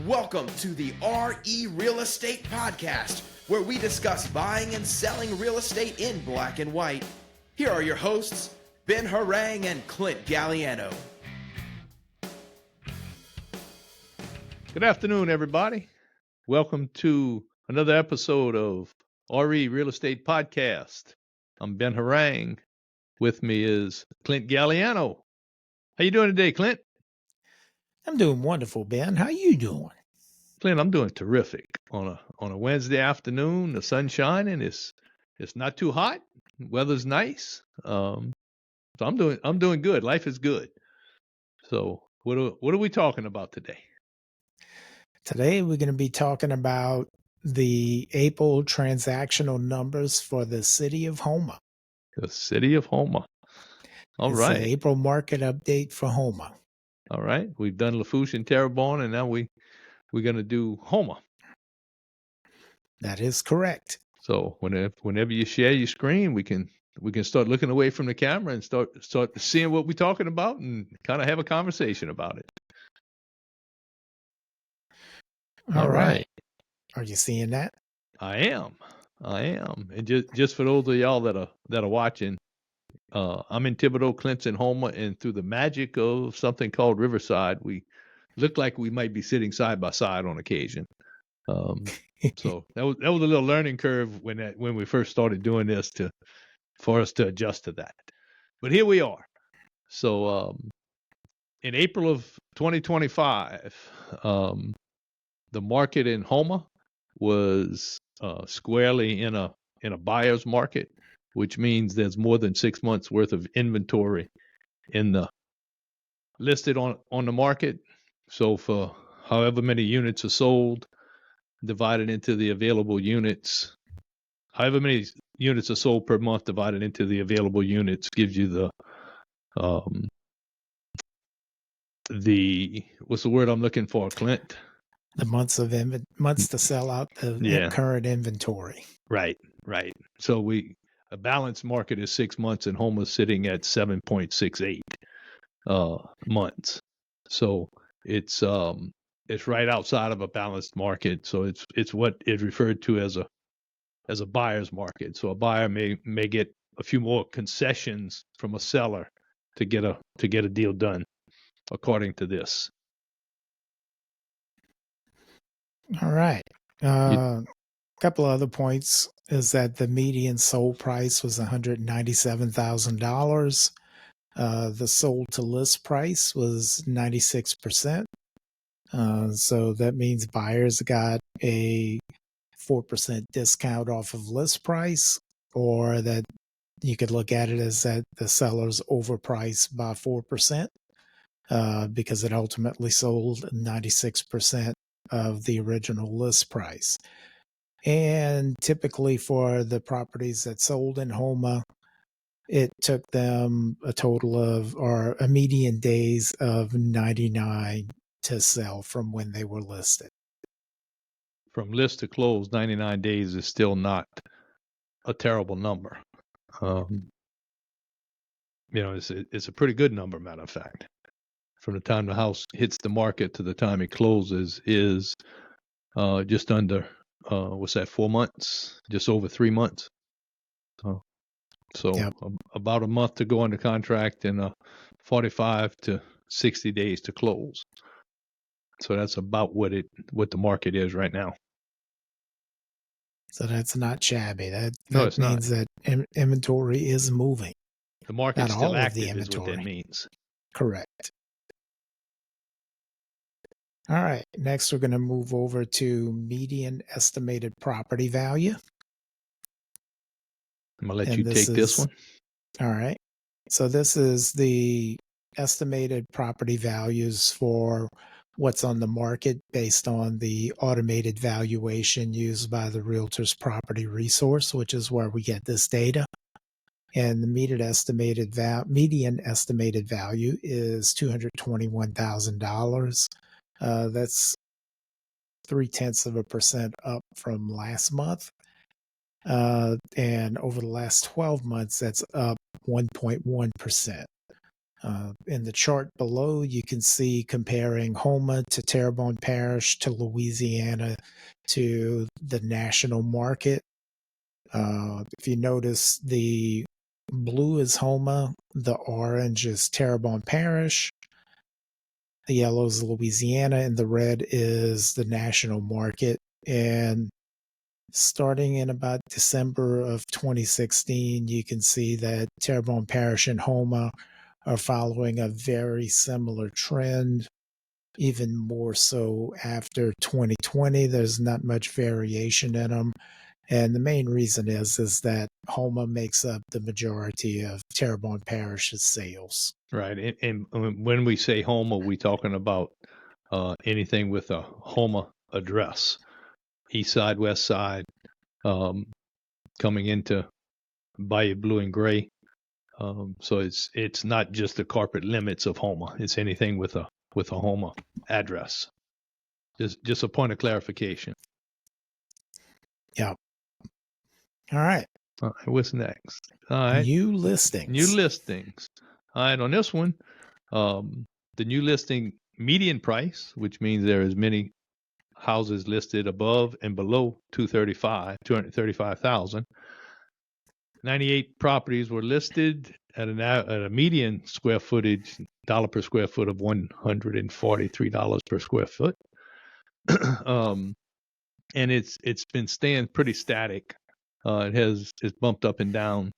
Welcome to the RE Real Estate Podcast, where we discuss buying and selling real estate in black and white. Here are your hosts, Ben Harang and Clint Galliano. Good afternoon, everybody. Welcome to another episode of RE Real Estate Podcast. I'm Ben Harang. With me is Clint Galliano. How you doing today, Clint? I'm doing wonderful, Ben. How you doing? Clint, I'm doing terrific. On a Wednesday afternoon, the sun's shining. It's not too hot. Weather's nice. So I'm doing good. Life is good. So what are we talking about today? Today we're going to be talking about the April transactional numbers for the city of Houma. The city of Houma. All It's right. the April market update for Houma. All right. We've done Lafourche and Terrebonne, and now we're going to do Houma. That is correct. So whenever you share your screen, we can start looking away from the camera and start seeing what we're talking about and kind of have a conversation about it. All right. Are you seeing that? I am. And just for those of y'all that are watching, I'm in Thibodeau, Clint's in Houma, and through the magic of something called Riverside, we look like we might be sitting side by side on occasion. So that was a little learning curve when we first started doing this for us to adjust to that. But here we are. So in April of 2025, the market in Houma was squarely in a buyer's market, which means there's more than 6 months worth of inventory listed on the market. So for however many units are sold, divided into the available units, however many units are sold per month divided into the available units gives you the what's the word I'm looking for, Clint? The months to sell out the current inventory. Right. So a balanced market is 6 months, and Houma is sitting at 7.68 months. So it's right outside of a balanced market. So it's what is referred to as a buyer's market. So a buyer may get a few more concessions from a seller to get a deal done, according to this. All right. A couple of other points is that the median sold price was $197,000. The sold to list price was 96%. So that means buyers got a 4% discount off of list price, or that you could look at it as that the seller's overpriced by 4%, because it ultimately sold 96% of the original list price. And typically for the properties that sold in Houma, it took them a median days of 99 to sell from when they were listed. From list to close, 99 days is still not a terrible number. It's a pretty good number, matter of fact. From the time the house hits the market to the time it closes is just under 4 months, just over 3 months. So yep. About a month to go under contract and 45 to 60 days to close. So that's about what the market is right now. So that's not shabby. That not. means that inventory is moving. The market's still active is what that means. Correct. All right. Next, we're going to move over to median estimated property value. I'm going to let you take this one. All right. So this is the estimated property values for what's on the market based on the automated valuation used by the Realtors Property Resource, which is where we get this data. And the median estimated value is $221,000. That's 0.3% up from last month. And over the last 12 months, that's up 1.1%. In the chart below, you can see comparing Houma to Terrebonne Parish to Louisiana to the national market. If you notice, the blue is Houma, the orange is Terrebonne Parish, the yellow is Louisiana, and the red is the national market. And starting in about December of 2016, you can see that Terrebonne Parish and Houma are following a very similar trend, even more so after 2020. There's not much variation in them. And the main reason is that Houma makes up the majority of Terrebonne Parish's sales. Right. And when we say Houma, we're talking about anything with a Houma address, east side, west side, coming into Bayou Blue and Gray. So it's not just the corporate limits of Houma. It's anything with a Houma address. Just a point of clarification. Yeah. All right. What's next? All right. New listings. New listings. All right. On this one, the new listing median price, which means there is many houses listed above and below 235,000. 98 properties were listed at a median square footage, dollar per square foot of $143 per square foot. And it's been staying pretty static. It's bumped up and down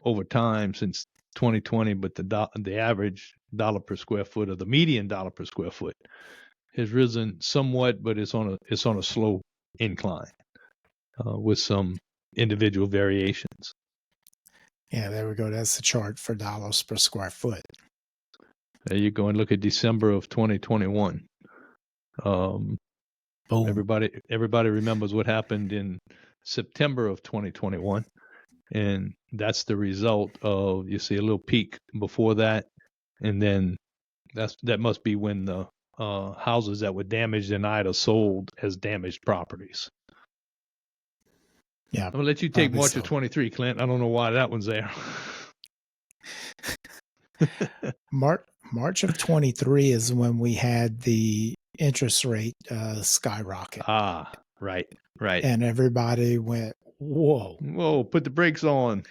over time since 2020, but the average dollar per square foot, or the median dollar per square foot, has risen somewhat, but it's on a slow incline with some individual variations. Yeah, there we go. That's the chart for dollars per square foot. There you go, and look at December of 2021. Boom. Everybody remembers what happened in September of 2021, and that's the result of, you see a little peak before that, and then that must be when the houses that were damaged and either sold as damaged properties. Yeah, I'm gonna let you take March of 23, Clint. I don't know why that one's there. March of 23 is when we had the interest rate skyrocket. Ah, right. And everybody went, whoa, put the brakes on.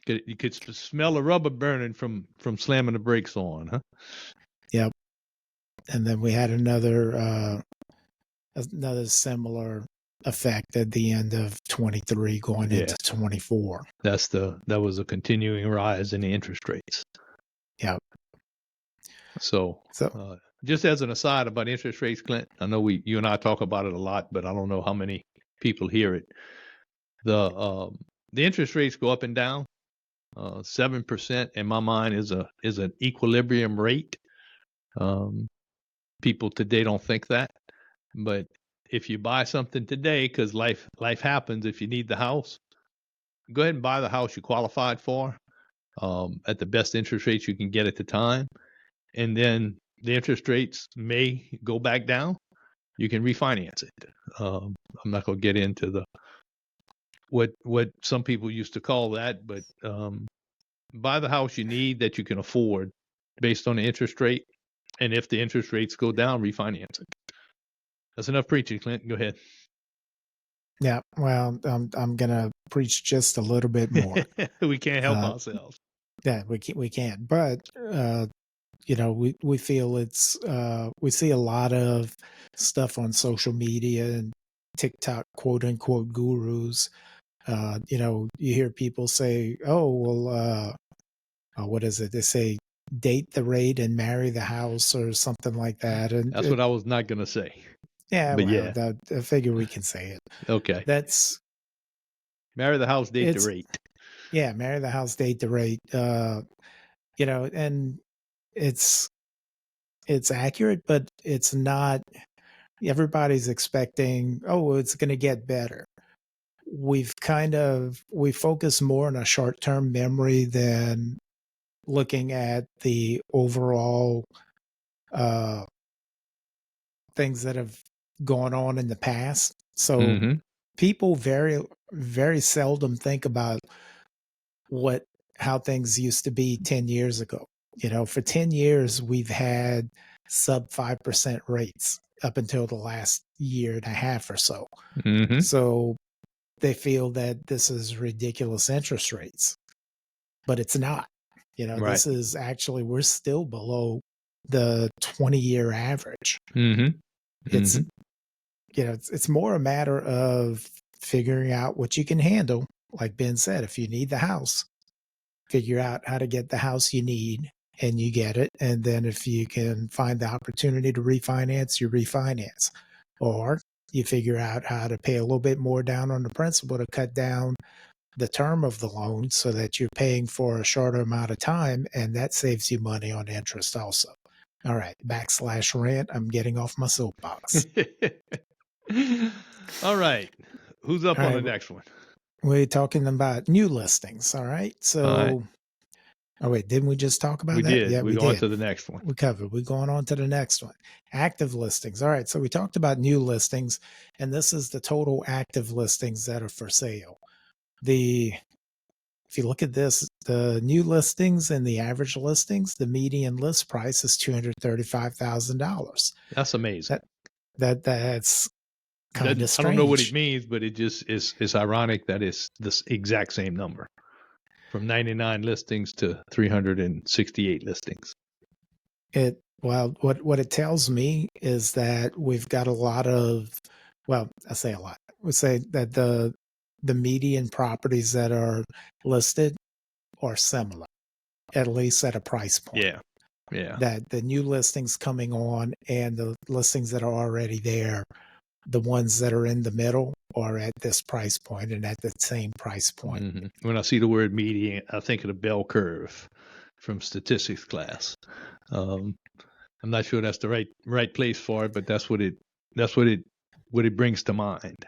You could smell the rubber burning from slamming the brakes on, huh? Yep. And then we had another similar effect at the end of 23 going into 24. That was a continuing rise in the interest rates. Yep. So just as an aside about interest rates, Clint, I know you and I talk about it a lot, but I don't know how many people hear it. The interest rates go up and down. 7% in my mind is an equilibrium rate. People today don't think that, but if you buy something today, because life happens, if you need the house, go ahead and buy the house you qualified for at the best interest rates you can get at the time, and then the interest rates may go back down. You can refinance it. I'm not going to get into what some people used to call that, but buy the house you need that you can afford based on the interest rate, and if the interest rates go down, refinance it. That's enough preaching, Clint. Go ahead. Yeah, well, I'm gonna preach just a little bit more. We can't help ourselves. Yeah, we can't. But we feel it's we see a lot of stuff on social media and TikTok, quote unquote gurus. You hear people say, "Oh, well, what is it?" They say, "Date the rate and marry the house," or something like that. And that's what I was not going to say. Yeah, but I figure we can say it. Okay. That's marry the house, date the rate. Yeah, marry the house, date the rate. And it's accurate, but it's not. Everybody's expecting, oh, it's going to get better. We focus more on a short-term memory than looking at the overall things that have gone on in the past. So people very, very seldom think about how things used to be 10 years ago. For 10 years, we've had sub 5% rates up until the last year and a half or so. Mm-hmm. So they feel that this is ridiculous interest rates, but it's not. Right. This is actually, we're still below the 20-year average. Mm-hmm. It's, Mm-hmm. it's more a matter of figuring out what you can handle. Like Ben said, if you need the house, figure out how to get the house you need and you get it. And then if you can find the opportunity to refinance, you refinance. Or you figure out how to pay a little bit more down on the principal to cut down the term of the loan so that you're paying for a shorter amount of time, and that saves you money on interest also. All right, /rant. I'm getting off my soapbox. All right. Who's up All on right, the next one? we're talking about new listings. All right. So, All right. oh, wait, didn't we just talk about We that? did. Yeah, We're we going did. to the next one. We covered. We're going on to the next one. Active listings. All right. So we talked about new listings, and this is the total active listings that are for sale. If you look at this, the new listings and the average listings, the median list price is $235,000. That's amazing. That's kind of strange. I don't know what it means, but it just is ironic that it's this exact same number, from 99 listings to 368 listings. Well, what it tells me is that we've got a lot of, well, I say a lot. We say that the median properties that are listed are similar, at least at a price point. Yeah. Yeah. That the new listings coming on and the listings that are already there, the ones that are in the middle are at this price point and at the same price point. Mm-hmm. When I see the word median, I think of the bell curve from statistics class. I'm not sure that's the right place for it, but that's what it brings to mind.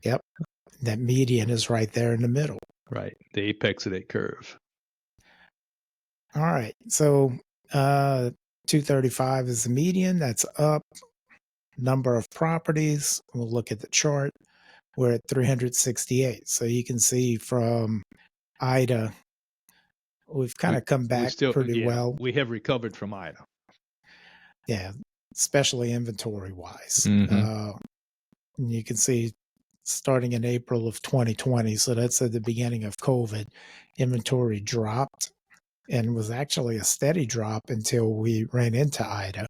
Yep. That median is right there in the middle. Right. The apex of that curve. All right. So 235 is the median. That's up. Number of properties. We'll look at the chart. We're at 368. So you can see from Ida, we've kind of come back pretty well. We have recovered from Ida. Yeah, especially inventory wise. Mm-hmm. You can see starting in April of 2020, so that's at the beginning of COVID, inventory dropped and was actually a steady drop until we ran into Ida.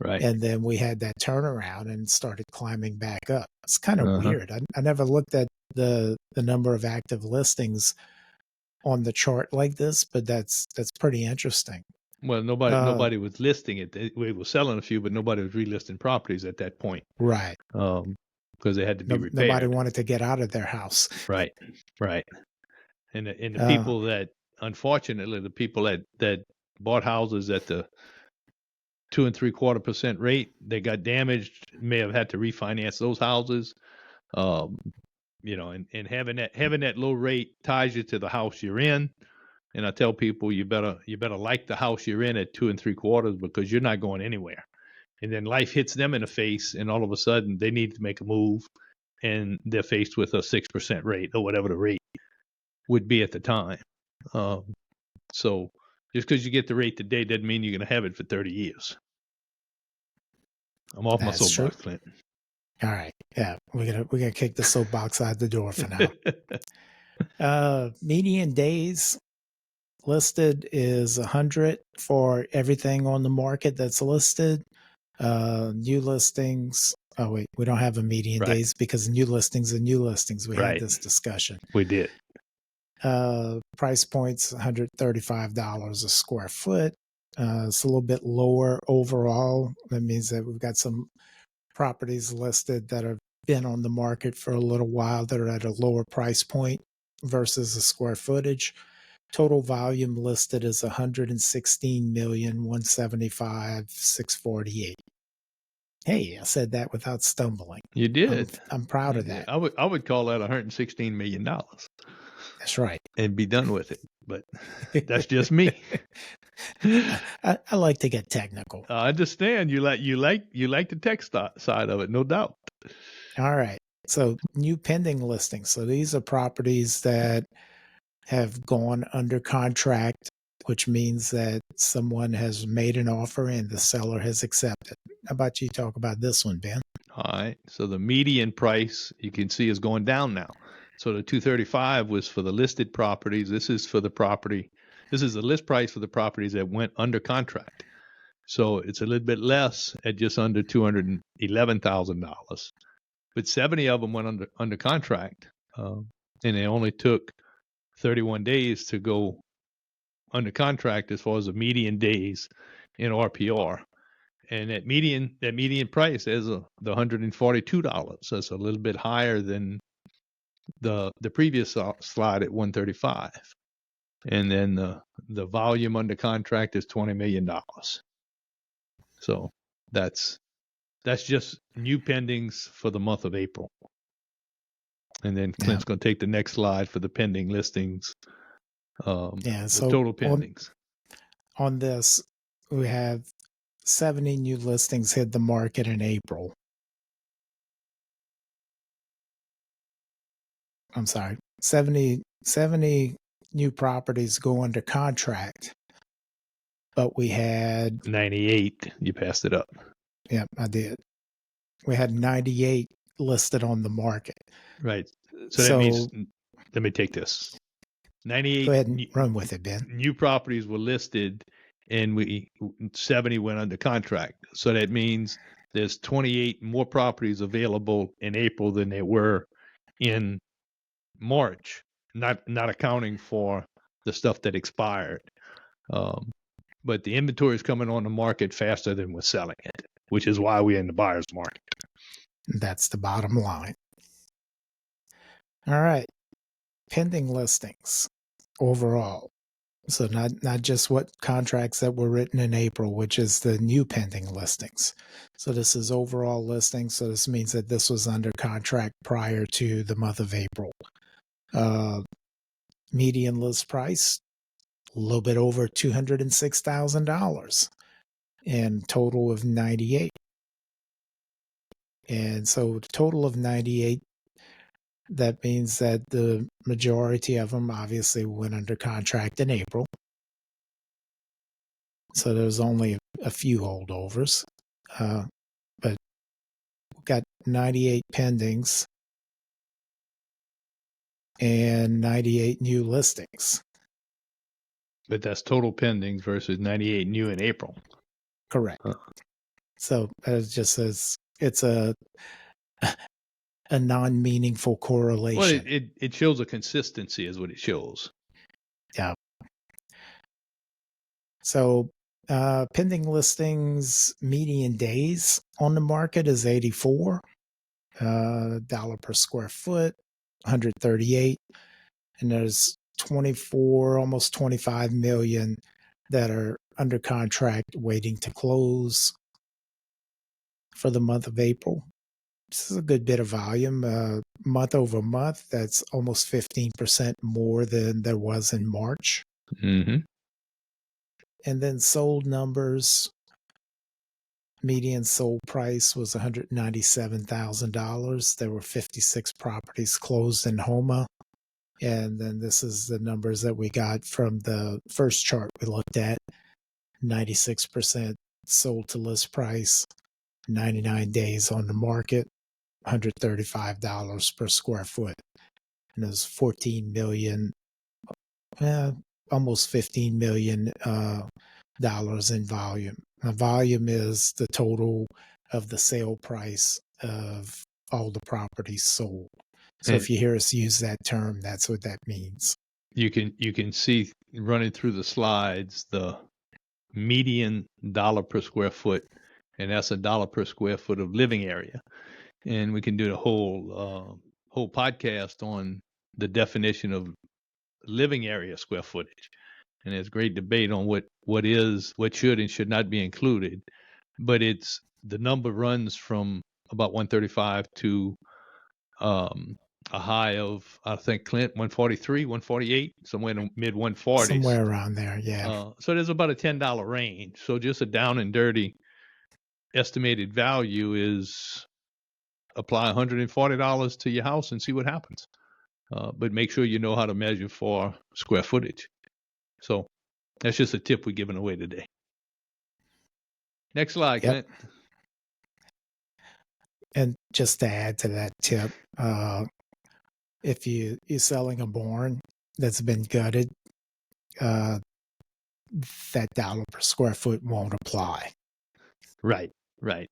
Right. And then we had that turnaround and started climbing back up. It's kind of weird. I never looked at the number of active listings on the chart like this, but that's pretty interesting. Well, nobody was listing it. We were selling a few, but nobody was relisting properties at that point. Right. Because they had to be repaired. Nobody wanted to get out of their house. Right. Right. And the people that, unfortunately, the people that bought houses at the 2.75% rate, they got damaged, may have had to refinance those houses. And having that low rate ties you to the house you're in. And I tell people you better like the house you're in at 2.75 because you're not going anywhere. And then life hits them in the face, and all of a sudden they need to make a move, and they're faced with a 6% rate or whatever the rate would be at the time. So just because you get the rate today doesn't mean you're going to have it for 30 years. I'm off my soapbox, Clint. All right. Yeah, we're gonna kick the soapbox out the door for now. Median days listed is 100 for everything on the market that's listed. New listings. Oh wait, we don't have a median days because new listings are new listings. We had this discussion. We did. Price points $135 a square foot. It's a little bit lower overall. That means that we've got some properties listed that have been on the market for a little while that are at a lower price point versus the square footage. Total volume listed is 116,175,648. Hey, I said that without stumbling. You did. I'm proud of that. I would call that $116 million. That's right. And be done with it. But that's just me. I like to get technical. I understand. You like the tech side of it, no doubt. All right. So new pending listings. So these are properties that have gone under contract which means that someone has made an offer and the seller has accepted. How about you talk about this one, Ben? All right. So the median price you can see is going down now. So the 235 was for the listed properties. This is for the property. This is the list price for the properties that went under contract. So it's a little bit less at just under $211,000. But 70 of them went under contract, and it only took 31 days to go under contract as far as the median days in RPR. And that median price is the $142. So it's a little bit higher than the previous slide at 135. And then the volume under contract is $20 million. So that's just new pendings for the month of April. And then Clint's going to take the next slide for the pending listings. So the total pendings. On this, we have 70 new listings hit the market in April. I'm sorry, 70 new properties go under contract, but we had 98. You passed it up. Yeah, I did. We had 98 listed on the market. Right. So that means, let me take this. 98. Go ahead and run with it, Ben. New properties were listed, and 70 went under contract. So that means there's 28 more properties available in April than there were in March, not accounting for the stuff that expired. But the inventory is coming on the market faster than we're selling it, which is why we're in the buyer's market. That's the bottom line. All right. Pending listings overall. So not just what contracts that were written in April, which is the new pending listings. So this is overall listings. So this means that this was under contract prior to the month of April. Median list price, a little bit over $206,000, and total of 98. And so the total of 98, that means that the majority of them obviously went under contract in April. So there's only a few holdovers. But we've got 98 pendings and 98 new listings. But that's total pendings versus 98 new in April. Correct. So it just says it's a non-meaningful correlation. Well, it shows a consistency is what it shows. Yeah. So pending listings median days on the market is 84 dollar per square foot, 138, and there's 24, almost 25 million that are under contract waiting to close for the month of April. This is a good bit of volume. Month over month, that's almost 15% more than there was in March. Mm-hmm. And then sold numbers, median sold price was $197,000. There were 56 properties closed in Houma. And then this is the numbers that we got from the first chart we looked at. 96% sold to list price, 99 days on the market, $135 per square foot. And there's 14 million, almost $15 million dollars in volume. Now, volume is the total of the sale price of all the properties sold. So if you hear us use that term, that's what that means. You can see running through the slides the median dollar per square foot, and that's a dollar per square foot of living area. And we can do the whole podcast on the definition of living area square footage. And there's great debate on what should and should not be included. But it's the number runs from about 135 to a high of, I think, Clint, 143, 148, somewhere in the mid 140s. Somewhere around there, yeah. So there's about a $10 range. So just a down and dirty estimated value is apply $140 to your house and see what happens. But make sure you know how to measure for square footage. So That's just a tip we're giving away today. Next slide, Clint. And just to add to that tip, if you're selling a barn that's been gutted, that $1 per square foot won't apply. Right.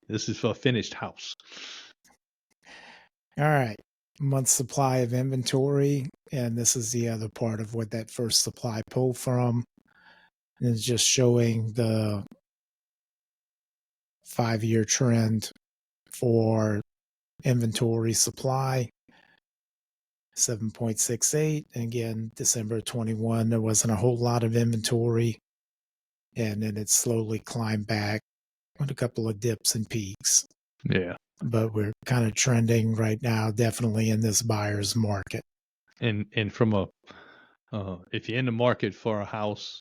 This is for a finished house. All right. Month supply of inventory. And this is the other part of what that first supply pulled from. And it's just showing the 5-year trend for inventory supply. 7.68. Again, December 21, there wasn't a whole lot of inventory. And then it slowly climbed back with a couple of dips and peaks. Yeah. But we're kind of trending right now, definitely in this buyer's market. And from a, if you're in the market for a house,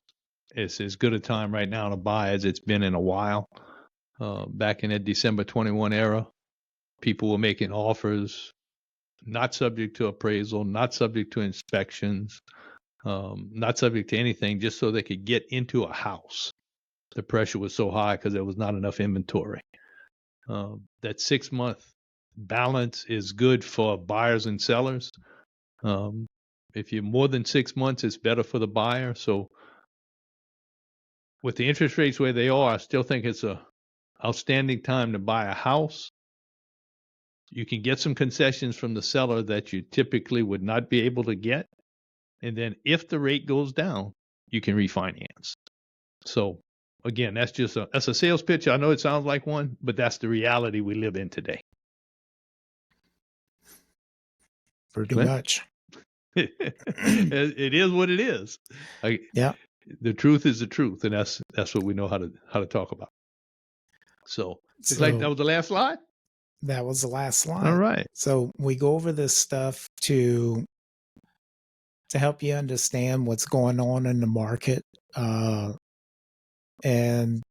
it's as good a time right now to buy as it's been in a while. Back in that December 21 era, people were making offers, not subject to appraisal, not subject to inspections, not subject to anything, just so they could get into a house. The pressure was so high because there was not enough inventory. That 6-month balance is good for buyers and sellers. If you're more than 6 months, it's better for the buyer. So with the interest rates where they are, I still think it's a outstanding time to buy a house. You can get some concessions from the seller that you typically would not be able to get. And then if the rate goes down, you can refinance. So again, that's a sales pitch. I know it sounds like one, but that's the reality we live in today. Pretty Clint? much. It is what it is. Yeah. The truth is the truth, and that's what we know how to talk about. So it's like that was the last slide? That was the last slide. All right. So we go over this stuff to help you understand what's going on in the market, and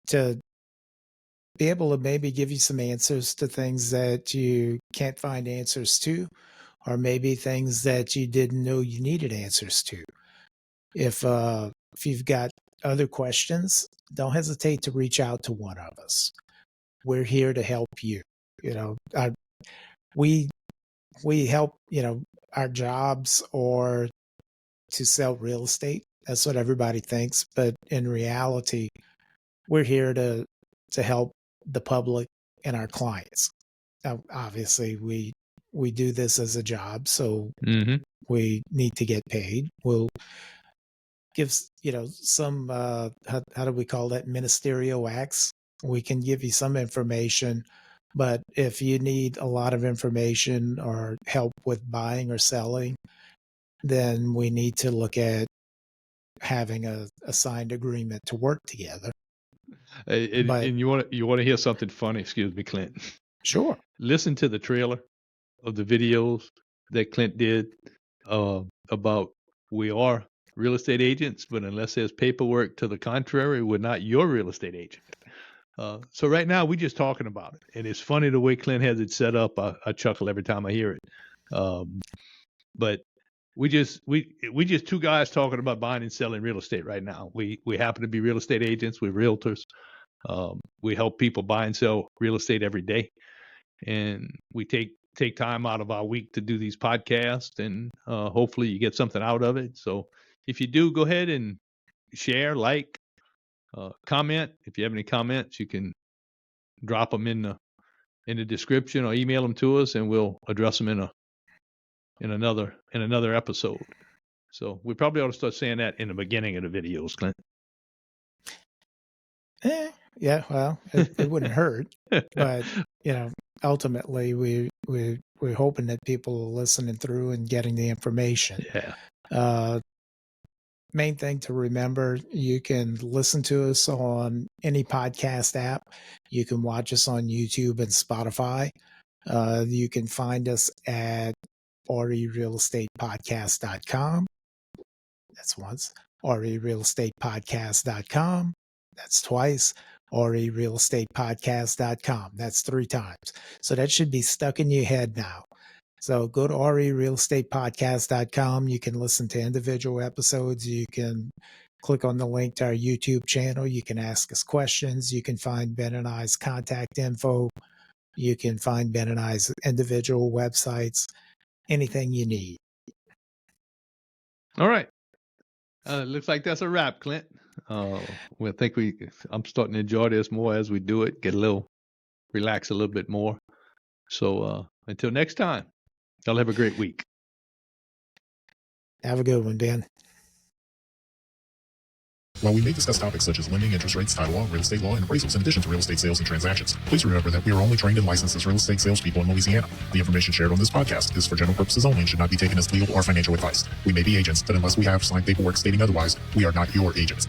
to be able to maybe give you some answers to things that you can't find answers to, or maybe things that you didn't know you needed answers to. If you've got other questions, don't hesitate to reach out to one of us. We're here to help you. We help, our jobs or to sell real estate. That's what everybody thinks. But in reality, we're here to help the public and our clients. Now, obviously, we do this as a job, so we need to get paid. We'll give, some, how do we call that, ministerial acts. We can give you some information, but if you need a lot of information or help with buying or selling, then we need to look at having a signed agreement to work together. And you want to hear something funny? Excuse me, Clint. Sure. Listen to the trailer of the videos that Clint did about we are real estate agents, but unless there's paperwork to the contrary, we're not your real estate agent. So right now we're just talking about it, and it's funny the way Clint has it set up. I chuckle every time I hear it. But we just two guys talking about buying and selling real estate right now. We happen to be real estate agents. We're realtors. We help people buy and sell real estate every day, and we take time out of our week to do these podcasts, and hopefully you get something out of it. So if you do, go ahead and share, like, comment. If you have any comments, you can drop them in the description or email them to us, and we'll address them in another episode. So we probably ought to start saying that in the beginning of the videos, Clint. Yeah, well, it wouldn't hurt, but ultimately we're hoping that people are listening through and getting the information. Yeah. Main thing to remember, you can listen to us on any podcast app. You can watch us on YouTube and Spotify. You can find us at realestatepodcast.com. That's once. realestatepodcast.com. That's twice. realestatepodcast.com. That's 3 times. So that should be stuck in your head now. So go to realestatepodcast.com. You can listen to individual episodes. You can click on the link to our YouTube channel. You can ask us questions. You can find Ben and I's contact info. You can find Ben and I's individual websites, anything you need. All right. Looks like that's a wrap, Clint. I think I'm starting to enjoy this more as we do it, relax a little bit more. So until next time, y'all have a great week. Have a good one, Ben. While we may discuss topics such as lending, interest rates, title law, real estate law, and appraisals in addition to real estate sales and transactions, please remember that we are only trained and licensed as real estate salespeople in Louisiana. The information shared on this podcast is for general purposes only and should not be taken as legal or financial advice. We may be agents, but unless we have signed paperwork stating otherwise, we are not your agents.